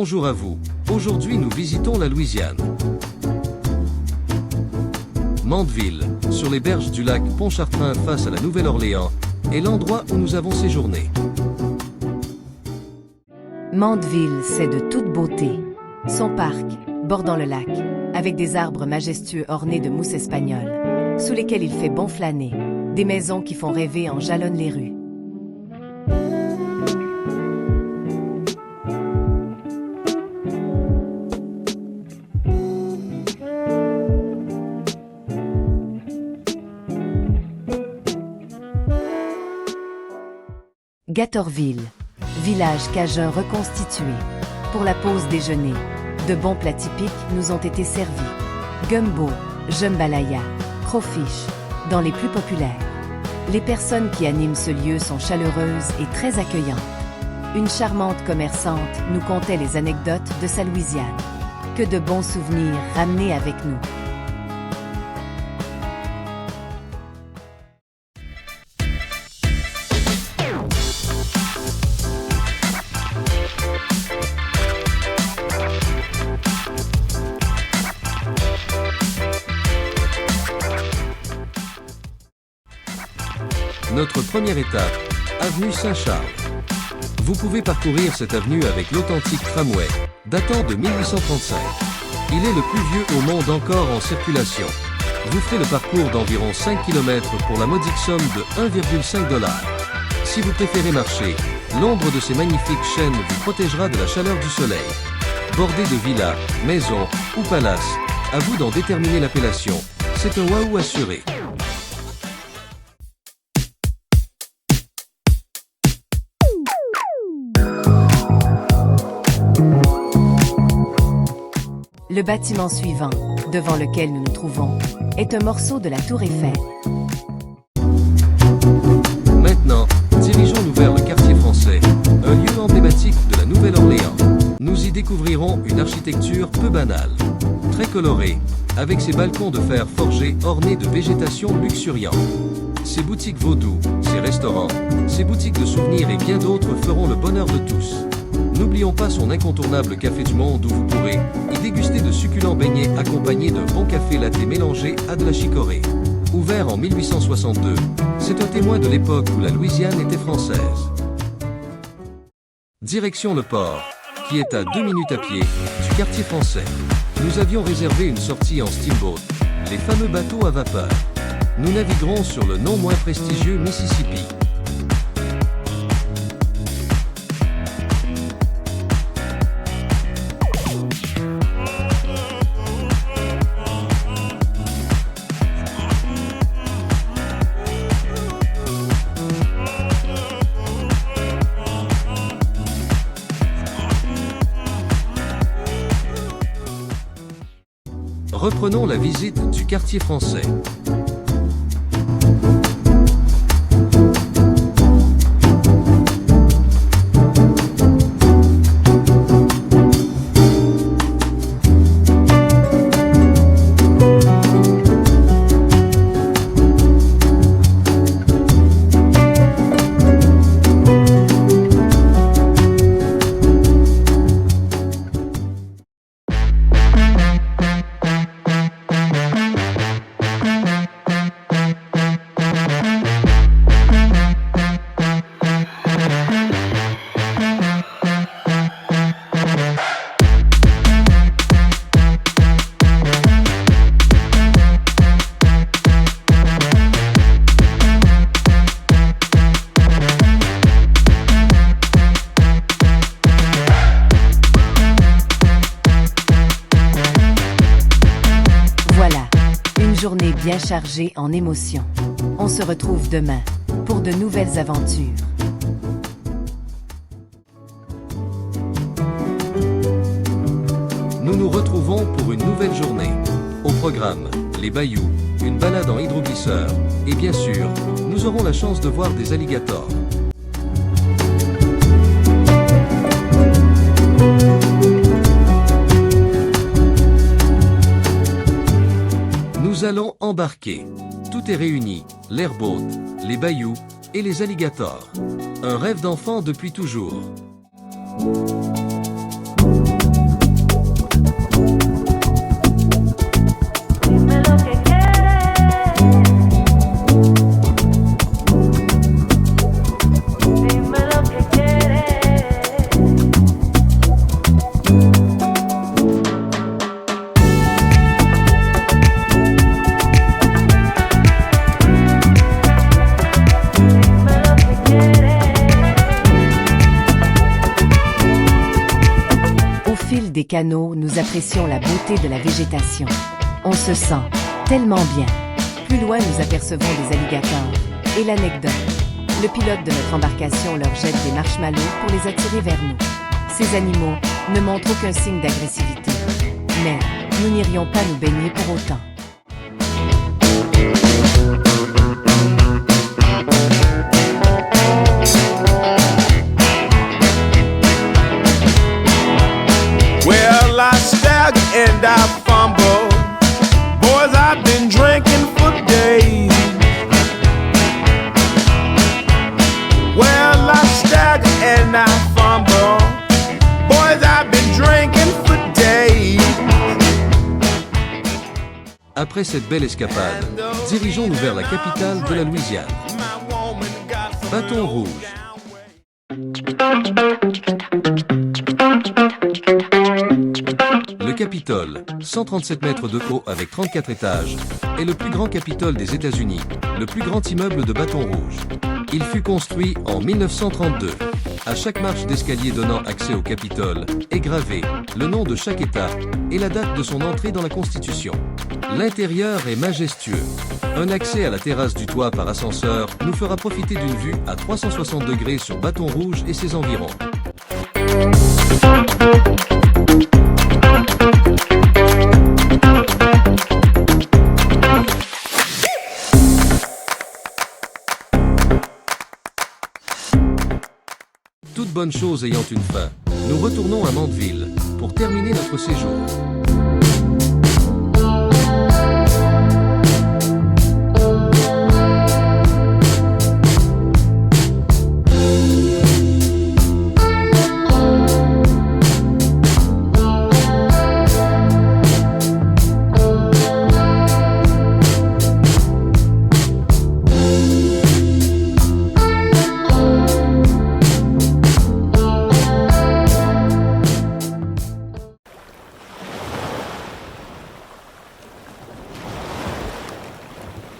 Bonjour à vous. Aujourd'hui nous visitons la Louisiane. Mandeville, sur les berges du lac Pontchartrain face à la Nouvelle-Orléans, est l'endroit où nous avons séjourné. Mandeville, c'est de toute beauté. Son parc, bordant le lac, avec des arbres majestueux ornés de mousse espagnole, sous lesquels il fait bon flâner, des maisons qui font rêver en jalonnent les rues. Gatorville, village cajun reconstitué. Pour la pause déjeuner, de bons plats typiques nous ont été servis. Gumbo, jambalaya, crawfish, dans les plus populaires. Les personnes qui animent ce lieu sont chaleureuses et très accueillantes. Une charmante commerçante nous contait les anecdotes de sa Louisiane. Que de bons souvenirs ramenés avec nous. Notre première étape, avenue Saint-Charles. Vous pouvez parcourir cette avenue avec l'authentique tramway, datant de 1835. Il est le plus vieux au monde encore en circulation. Vous ferez le parcours d'environ 5 km pour la modique somme de 1,5 $. Si vous préférez marcher, l'ombre de ces magnifiques chênes vous protégera de la chaleur du soleil. Bordé de villas, maisons ou palaces, à vous d'en déterminer l'appellation. C'est un waouh assuré. Le bâtiment suivant, devant lequel nous nous trouvons, est un morceau de la Tour Eiffel. Maintenant, dirigeons-nous vers le quartier français, un lieu emblématique de la Nouvelle-Orléans. Nous y découvrirons une architecture peu banale, très colorée, avec ses balcons de fer forgé ornés de végétation luxuriante. Ses boutiques vaudou, ses restaurants, ses boutiques de souvenirs et bien d'autres feront le bonheur de tous. N'oublions pas son incontournable Café du Monde où vous pourrez y déguster de succulents beignets accompagnés d'un bon café latte mélangé à de la chicorée. Ouvert en 1862, c'est un témoin de l'époque où la Louisiane était française. Direction le port, qui est à 2 minutes à pied du quartier français. Nous avions réservé une sortie en steamboat, les fameux bateaux à vapeur. Nous naviguerons sur le non moins prestigieux Mississippi. Reprenons la visite du quartier français. Journée bien chargée en émotions. On se retrouve demain pour de nouvelles aventures. Nous nous retrouvons pour une nouvelle journée. Au programme, les bayous, une balade en hydroglisseur, et bien sûr, nous aurons la chance de voir des alligators. Nous allons embarquer. Tout est réuni, l'airboat, les bayous et les alligators. Un rêve d'enfant depuis toujours. des canaux, nous apprécions la beauté de la végétation. On se sent tellement bien. Plus loin, nous apercevons des alligators. Et l'anecdote. Le pilote de notre embarcation leur jette des marshmallows pour les attirer vers nous. Ces animaux ne montrent aucun signe d'agressivité. Mais nous n'irions pas nous baigner pour autant. Well, I stagger and I fumble. Boys, I've been drinking for days. Well, I stagger and I fumble. Boys, I've been drinking for days. Après cette belle escapade, dirigeons-nous vers la capitale de la Louisiane. Baton Rouge. Le Capitole, 137 mètres de haut avec 34 étages, est le plus grand Capitole des États-Unis, le plus grand immeuble de Baton Rouge. Il fut construit en 1932. À chaque marche d'escalier donnant accès au Capitole est gravé le nom de chaque État et la date de son entrée dans la Constitution. L'intérieur est majestueux. Un accès à la terrasse du toit par ascenseur nous fera profiter d'une vue à 360 degrés sur Baton Rouge et ses environs. Toute bonne chose ayant une fin, nous retournons à Mandeville pour terminer notre séjour.